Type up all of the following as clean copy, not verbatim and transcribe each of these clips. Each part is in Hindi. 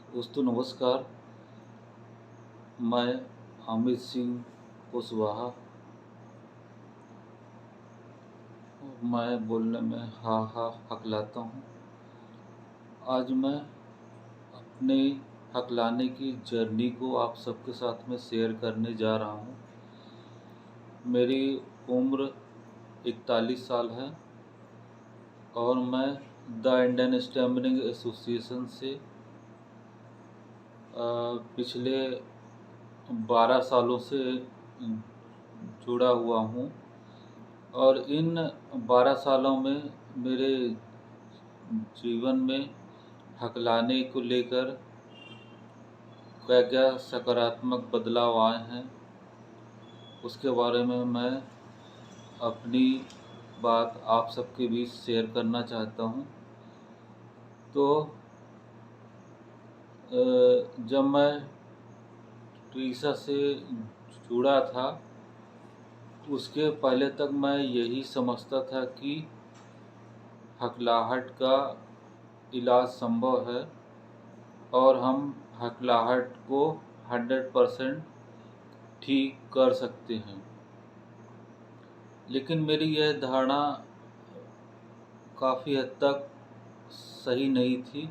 दोस्तों नमस्कार। मैं अमित सिंह कुशवाहा। मैं बोलने में हा हा हकलाता हूँ। आज मैं अपने हकलाने की जर्नी को आप सबके साथ में शेयर करने जा रहा हूँ। मेरी उम्र 41 साल है और मैं द इंडियन स्टैमरिंग एसोसिएशन से पिछले 12 सालों से जुड़ा हुआ हूँ और इन 12 सालों में मेरे जीवन में हकलाने को लेकर क्या क्या सकारात्मक बदलाव आए हैं उसके बारे में मैं अपनी बात आप सबके बीच शेयर करना चाहता हूँ। तो जब मैं ट्रीसा से जुड़ा था उसके पहले तक मैं यही समझता था कि हकलाहट का इलाज संभव है और हम हकलाहट को 100% ठीक कर सकते हैं। लेकिन मेरी यह धारणा काफ़ी हद तक सही नहीं थी।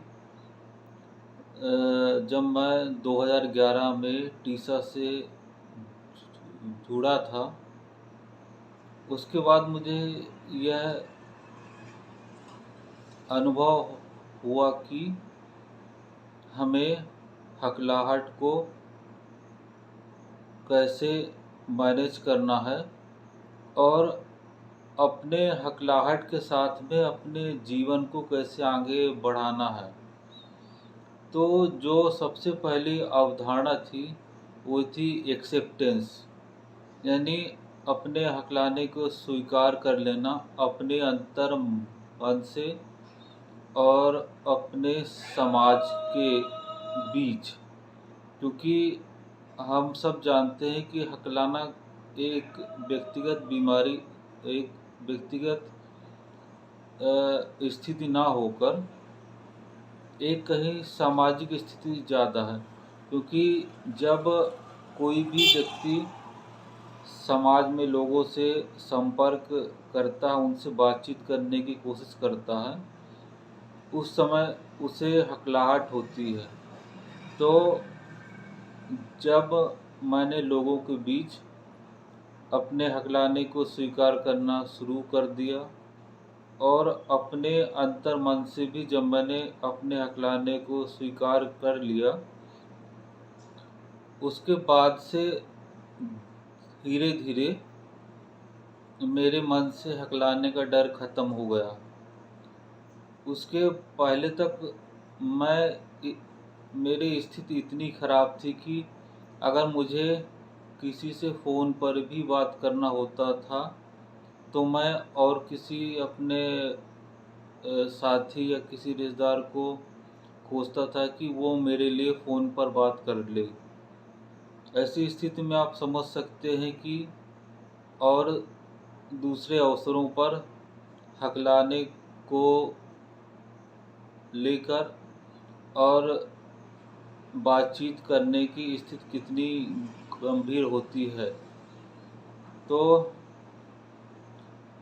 जब मैं 2011 में टीसा से जुड़ा था उसके बाद मुझे यह अनुभव हुआ कि हमें हकलाहट को कैसे मैनेज करना है और अपने हकलाहट के साथ में अपने जीवन को कैसे आगे बढ़ाना है। तो जो सबसे पहली अवधारणा थी वो थी एक्सेप्टेंस, यानी अपने हकलाने को स्वीकार कर लेना अपने अंतर मन से और अपने समाज के बीच। क्योंकि हम सब जानते हैं कि हकलाना एक व्यक्तिगत बीमारी, एक व्यक्तिगत स्थिति ना होकर एक कहीं सामाजिक स्थिति ज़्यादा है। क्योंकि जब कोई भी व्यक्ति समाज में लोगों से संपर्क करता है, उनसे बातचीत करने की कोशिश करता है, उस समय उसे हकलाहट होती है। तो जब मैंने लोगों के बीच अपने हकलाने को स्वीकार करना शुरू कर दिया और अपने अंतर मन से भी जब मैंने अपने हकलाने को स्वीकार कर लिया, उसके बाद से धीरे धीरे मेरे मन से हकलाने का डर खत्म हो गया। उसके पहले तक मेरी स्थिति इतनी ख़राब थी कि अगर मुझे किसी से फ़ोन पर भी बात करना होता था तो मैं और किसी अपने साथी या किसी रिश्तेदार को खोजता था कि वो मेरे लिए फ़ोन पर बात कर ले। ऐसी स्थिति में आप समझ सकते हैं कि और दूसरे अवसरों पर हकलाने को लेकर और बातचीत करने की स्थिति कितनी गंभीर होती है। तो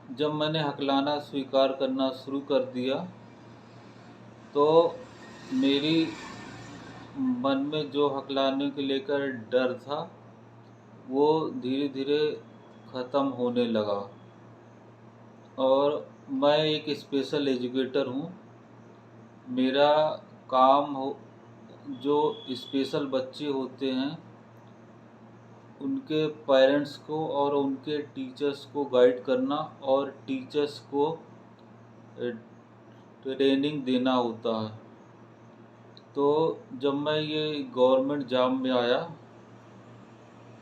जब मैंने हकलाना स्वीकार करना शुरू कर दिया तो मेरी मन में जो हकलाने को लेकर डर था वो धीरे धीरे ख़त्म होने लगा। और मैं एक स्पेशल एजुकेटर हूँ। मेरा काम जो स्पेशल बच्चे होते हैं उनके पेरेंट्स को और उनके टीचर्स को गाइड करना और टीचर्स को ट्रेनिंग देना होता है। तो जब मैं ये गवर्नमेंट जॉब में आया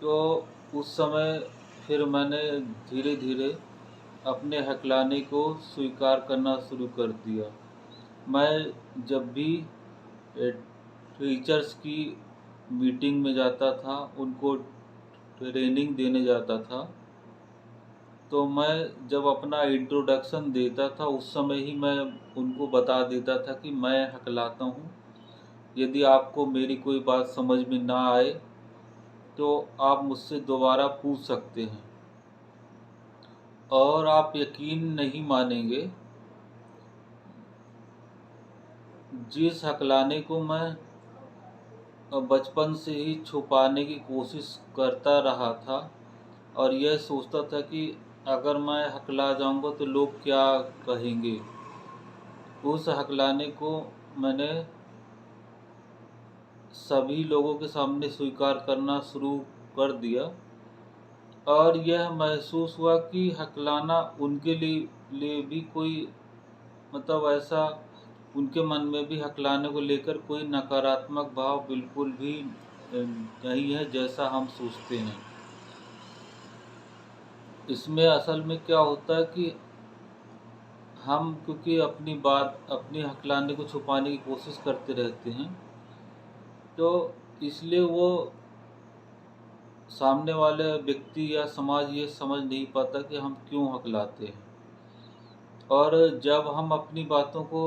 तो उस समय फिर मैंने धीरे धीरे अपने हकलाने को स्वीकार करना शुरू कर दिया। मैं जब भी टीचर्स की मीटिंग में जाता था, उनको ट्रेनिंग देने जाता था, तो मैं जब अपना इंट्रोडक्शन देता था उस समय ही मैं उनको बता देता था कि मैं हकलाता हूँ यदि आपको मेरी कोई बात समझ में ना आए तो आप मुझसे दोबारा पूछ सकते हैं। और आप यकीन नहीं मानेंगे, जिस हकलाने को मैं बचपन से ही छुपाने की कोशिश करता रहा था और यह सोचता था कि अगर मैं हकला जाऊंगा तो लोग क्या कहेंगे, उस हकलाने को मैंने सभी लोगों के सामने स्वीकार करना शुरू कर दिया। और यह महसूस हुआ कि हकलाना उनके लिए भी कोई, मतलब ऐसा उनके मन में भी हकलाने को लेकर कोई नकारात्मक भाव बिल्कुल भी नहीं है जैसा हम सोचते हैं। इसमें असल में क्या होता है कि हम क्योंकि अपनी हकलाने को छुपाने की कोशिश करते रहते हैं, तो इसलिए वो सामने वाले व्यक्ति या समाज ये समझ नहीं पाता कि हम क्यों हकलाते हैं। और जब हम अपनी बातों को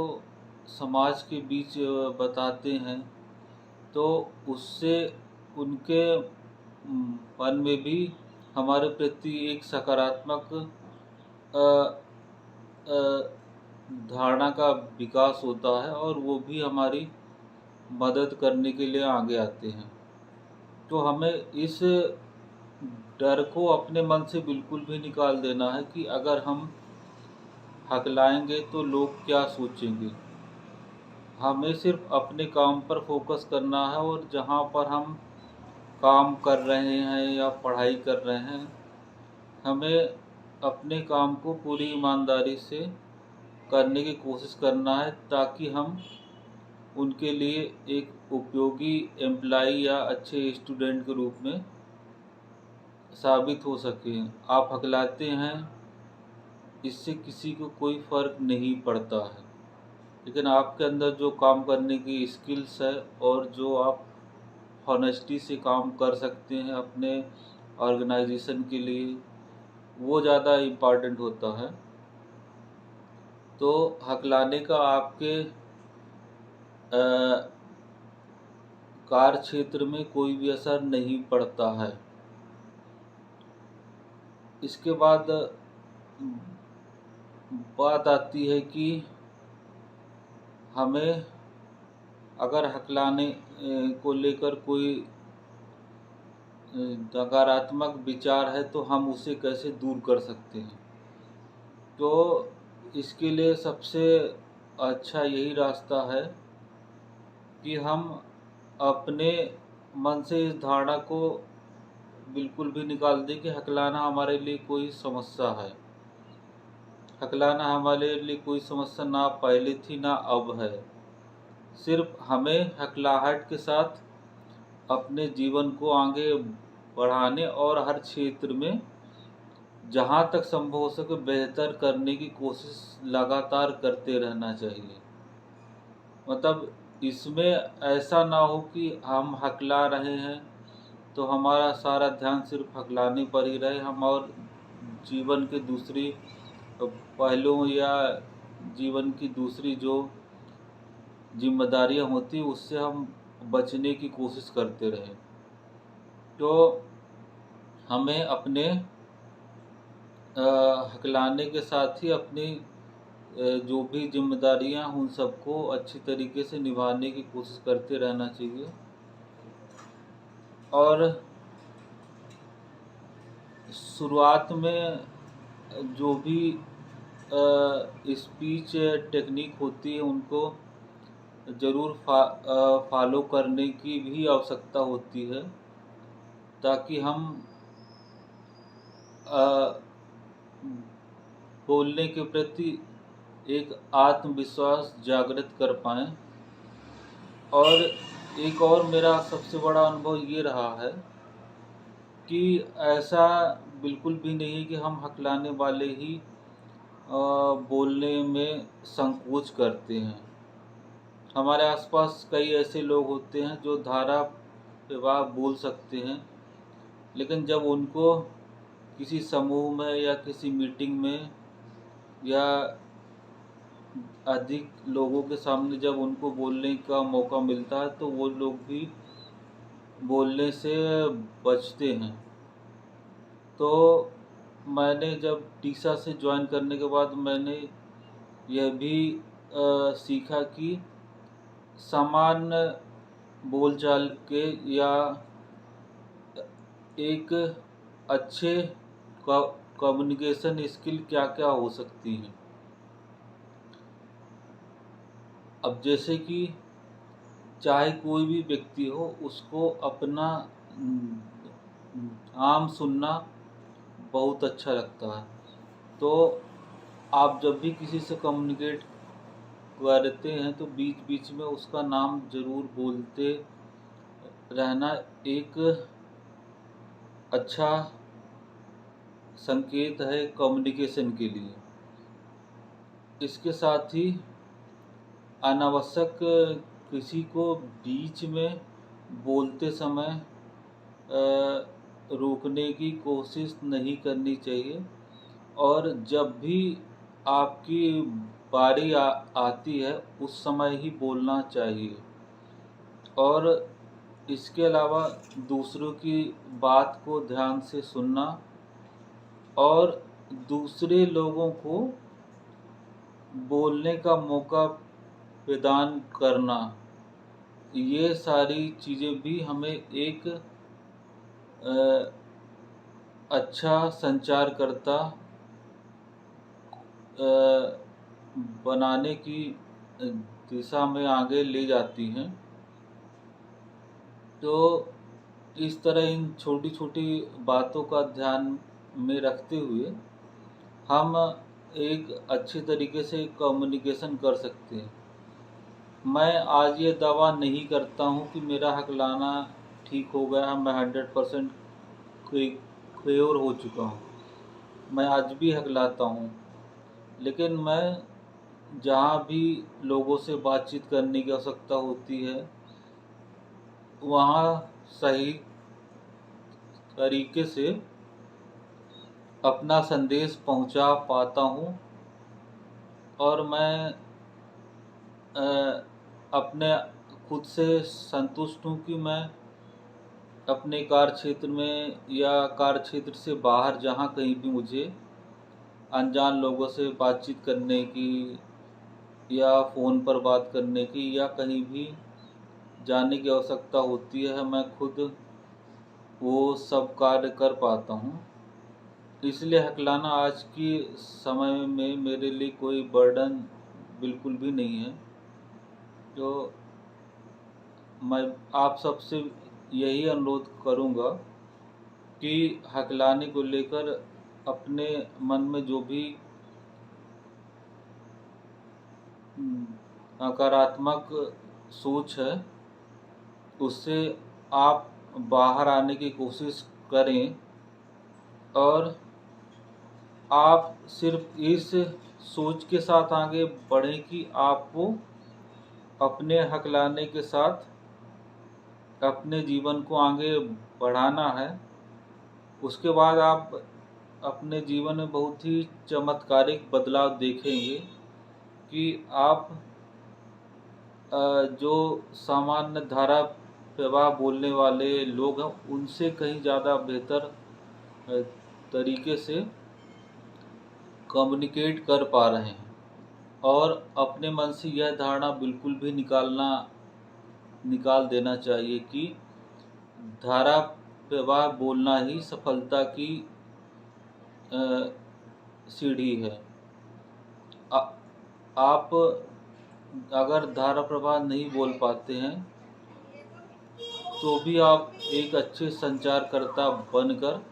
समाज के बीच बताते हैं तो उससे उनके मन में भी हमारे प्रति एक सकारात्मक अ, अ, धारणा का विकास होता है और वो भी हमारी मदद करने के लिए आगे आते हैं। तो हमें इस डर को अपने मन से बिल्कुल भी निकाल देना है कि अगर हम हकलाएंगे तो लोग क्या सोचेंगे। हमें सिर्फ अपने काम पर फोकस करना है और जहाँ पर हम काम कर रहे हैं या पढ़ाई कर रहे हैं, हमें अपने काम को पूरी ईमानदारी से करने की कोशिश करना है ताकि हम उनके लिए एक उपयोगी एम्प्लॉई या अच्छे स्टूडेंट के रूप में साबित हो सकें। आप हकलाते हैं, इससे किसी को कोई फ़र्क नहीं पड़ता है, लेकिन आपके अंदर जो काम करने की स्किल्स है और जो आप हॉनेस्टी से काम कर सकते हैं अपने ऑर्गेनाइजेशन के लिए, वो ज़्यादा इम्पॉर्टेंट होता है। तो हकलाने का आपके कार्य क्षेत्र में कोई भी असर नहीं पड़ता है। इसके बाद बात आती है कि हमें अगर हकलाने को लेकर कोई नकारात्मक विचार है तो हम उसे कैसे दूर कर सकते हैं। तो इसके लिए सबसे अच्छा यही रास्ता है कि हम अपने मन से इस धारणा को बिल्कुल भी निकाल दें कि हकलाना हमारे लिए कोई समस्या है। हकलाना हमारे लिए कोई समस्या ना पहले थी ना अब है। सिर्फ हमें हकलाहट के साथ अपने जीवन को आगे बढ़ाने और हर क्षेत्र में जहाँ तक संभव हो सके बेहतर करने की कोशिश लगातार करते रहना चाहिए। मतलब इसमें ऐसा ना हो कि हम हकला रहे हैं तो हमारा सारा ध्यान सिर्फ हकलाने पर ही रहे, हम और जीवन के दूसरी पहलुओं या जीवन की दूसरी जो जिम्मेदारियां होती उससे हम बचने की कोशिश करते रहें। तो हमें अपने हकलाने के साथ ही अपनी जो भी जिम्मेदारियां उन सबको अच्छी तरीके से निभाने की कोशिश करते रहना चाहिए। और शुरुआत में जो भी स्पीच टेक्निक होती है उनको ज़रूर फॉलो करने की भी आवश्यकता होती है ताकि हम बोलने के प्रति एक आत्मविश्वास जागृत कर पाएँ। और एक और मेरा सबसे बड़ा अनुभव ये रहा है कि ऐसा बिल्कुल भी नहीं है कि हम हकलाने वाले ही बोलने में संकोच करते हैं। हमारे आसपास कई ऐसे लोग होते हैं जो धारा प्रवाह बोल सकते हैं, लेकिन जब उनको किसी समूह में या किसी मीटिंग में या अधिक लोगों के सामने जब उनको बोलने का मौका मिलता है तो वो लोग भी बोलने से बचते हैं। तो मैंने जब टीसा से ज्वाइन करने के बाद मैंने यह भी सीखा कि सामान्य बोलचाल के या एक अच्छे कम्युनिकेशन स्किल क्या क्या हो सकती हैं। अब जैसे कि चाहे कोई भी व्यक्ति हो, उसको अपना नाम सुनना बहुत अच्छा लगता है। तो आप जब भी किसी से कम्युनिकेट करते हैं तो बीच बीच में उसका नाम ज़रूर बोलते रहना एक अच्छा संकेत है कम्युनिकेशन के लिए। इसके साथ ही अनावश्यक किसी को बीच में बोलते समय रोकने की कोशिश नहीं करनी चाहिए, और जब भी आपकी बारी आती है उस समय ही बोलना चाहिए। और इसके अलावा दूसरों की बात को ध्यान से सुनना और दूसरे लोगों को बोलने का मौका प्रदान करना, ये सारी चीज़ें भी हमें एक अच्छा संचारकर्ता बनाने की दिशा में आगे ले जाती हैं। तो इस तरह इन छोटी छोटी बातों का ध्यान में रखते हुए हम एक अच्छे तरीके से कम्युनिकेशन कर सकते हैं। मैं आज ये दावा नहीं करता हूँ कि मेरा हकलाना ठीक हो गया है, मैं 100% क्योर हो चुका हूँ। मैं आज भी हकलाता हूँ, लेकिन मैं जहाँ भी लोगों से बातचीत करने की आवश्यकता होती है वहाँ सही तरीके से अपना संदेश पहुँचा पाता हूँ। और मैं अपने खुद से संतुष्ट हूँ कि मैं अपने कार्य क्षेत्र में या कार्य क्षेत्र से बाहर जहाँ कहीं भी मुझे अनजान लोगों से बातचीत करने की या फ़ोन पर बात करने की या कहीं भी जाने की आवश्यकता होती है, मैं खुद वो सब कार्य कर पाता हूँ। इसलिए हकलाना आज के समय में मेरे लिए कोई बर्डन बिल्कुल भी नहीं है। तो मैं आप सबसे यही अनुरोध करूँगा कि हकलाने को लेकर अपने मन में जो भी नकारात्मक सोच है उससे आप बाहर आने की कोशिश करें, और आप सिर्फ इस सोच के साथ आगे बढ़ें कि आपको अपने हकलाने के साथ अपने जीवन को आगे बढ़ाना है। उसके बाद आप अपने जीवन में बहुत ही चमत्कारिक बदलाव देखेंगे कि आप जो सामान्य धारा प्रवाह बोलने वाले लोग हैं उनसे कहीं ज़्यादा बेहतर तरीके से कम्युनिकेट कर पा रहे हैं। और अपने मन से यह धारणा बिल्कुल भी निकाल देना चाहिए कि धारा प्रवाह बोलना ही सफलता की सीढ़ी है। आप अगर धारा प्रवाह नहीं बोल पाते हैं तो भी आप एक अच्छे संचारकर्ता बनकर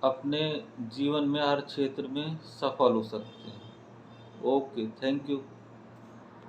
अपने जीवन में हर क्षेत्र में सफल हो सकते हैं। Okay, thank you.